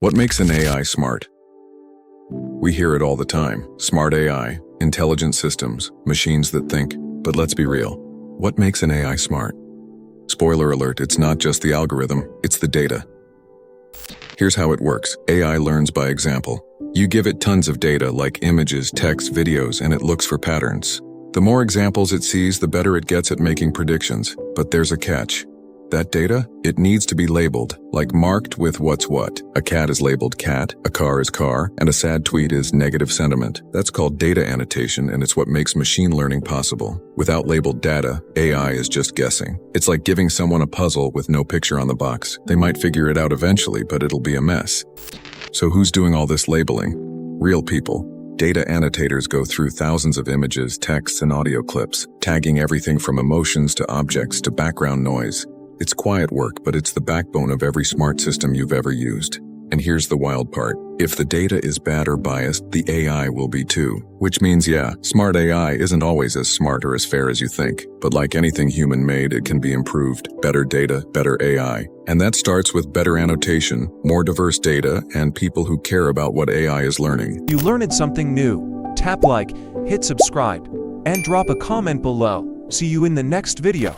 What makes an AI smart? We hear it all the time. Smart AI, intelligent systems, machines that think. But let's be real. What makes an AI smart? Spoiler alert, it's not just the algorithm, it's the data. Here's how it works. AI learns by example. You give it tons of data like images, text, videos, and it looks for patterns. The more examples it sees, the better it gets at making predictions. But there's a catch. That data, it needs to be labeled, like marked with what's what. A cat is labeled cat, a car is car, and a sad tweet is negative sentiment. That's called data annotation, and it's what makes machine learning possible. Without labeled data, AI is just guessing. It's like giving someone a puzzle with no picture on the box. They might figure it out eventually, but it'll be a mess. So who's doing all this labeling? Real people. Data annotators go through thousands of images, texts, and audio clips, tagging everything from emotions to objects to background noise. It's quiet work, but it's the backbone of every smart system you've ever used. And here's the wild part. If the data is bad or biased, the AI will be too. Which means, yeah, smart AI isn't always as smart or as fair as you think. But like anything human-made, it can be improved. Better data, better AI. And that starts with better annotation, more diverse data, and people who care about what AI is learning. If you learned something new, tap like, hit subscribe, and drop a comment below. See you in the next video.